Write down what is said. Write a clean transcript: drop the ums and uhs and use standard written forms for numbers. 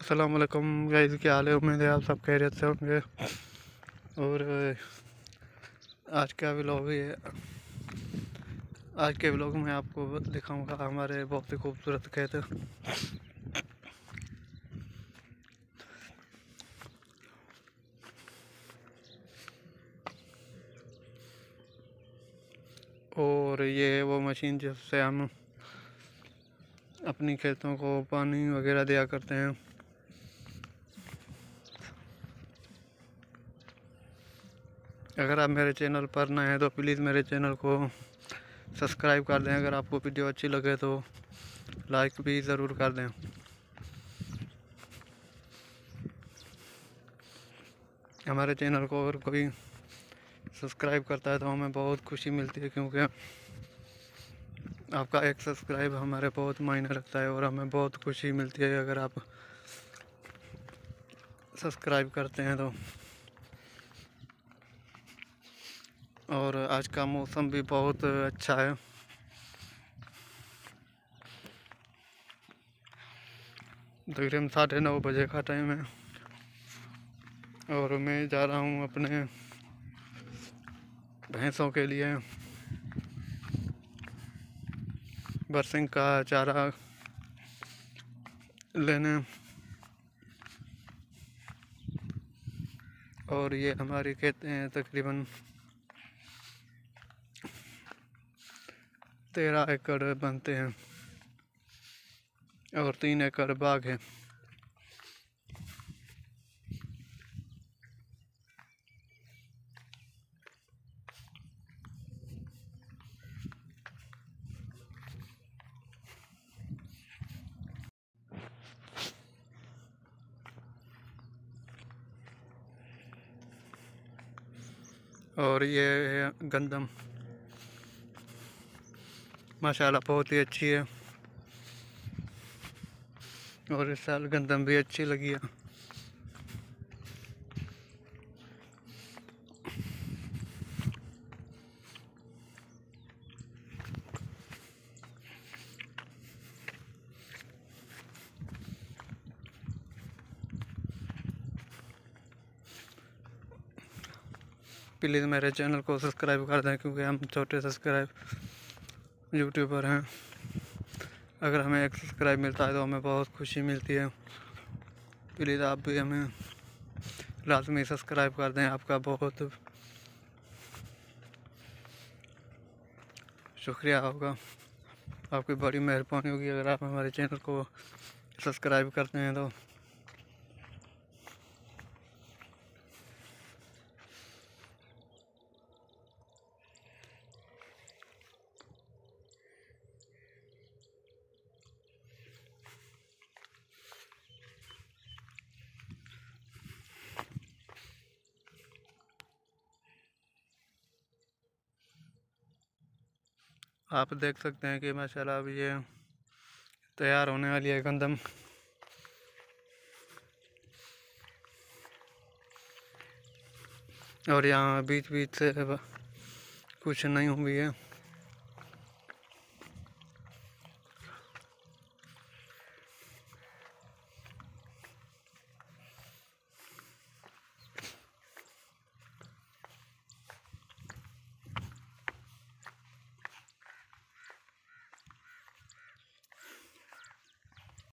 अस्सलाम वालेकुम गाइस, क्या हाल है। उम्मीद है आप सब खैरियत से होंगे। और आज का व्लॉग है। आज के व्लॉग में आपको दिखाऊंगा हमारे बहुत ही खूबसूरत खेत। और ये है वो मशीन जिससे हम अपनी खेतों को पानी वगैरह दिया करते हैं। अगर आप मेरे चैनल पर नए हैं तो प्लीज़ मेरे चैनल को सब्सक्राइब कर दें। अगर आपको वीडियो अच्छी लगे तो लाइक भी ज़रूर कर दें। हमारे चैनल को अगर कोई सब्सक्राइब करता है तो हमें बहुत खुशी मिलती है, क्योंकि आपका एक सब्सक्राइब हमारे बहुत मायने रखता है और हमें बहुत खुशी मिलती है अगर आप सब्सक्राइब करते हैं तो। और आज का मौसम भी बहुत अच्छा है। तकरीबन 9:30 बजे का टाइम है और मैं जा रहा हूँ अपने भैंसों के लिए बरसिंग का चारा लेने। और ये हमारी खेत हैं, तकरीबन 13 एकड़ बनते हैं और 3 एकड़ बाग है। और ये है गंदम, माशाल्लाह बहुत ही अच्छी है और इस साल गंदम भी अच्छी लगी है। प्लीज़ मेरे चैनल को सब्सक्राइब कर दें, क्योंकि हम छोटे सब्सक्राइब यूट्यूबर हैं। अगर हमें एक सब्सक्राइब मिलता है तो हमें बहुत खुशी मिलती है। प्लीज़ आप भी हमें लाजमी सब्सक्राइब कर दें। आपका बहुत शुक्रिया होगा, आपकी बड़ी मेहरबानी होगी अगर आप हमारे चैनल को सब्सक्राइब करते हैं तो। आप देख सकते हैं कि माशाल्लाह अब ये तैयार होने वाली है गंदम। और यहाँ बीच बीच से कुछ नहीं हुई है।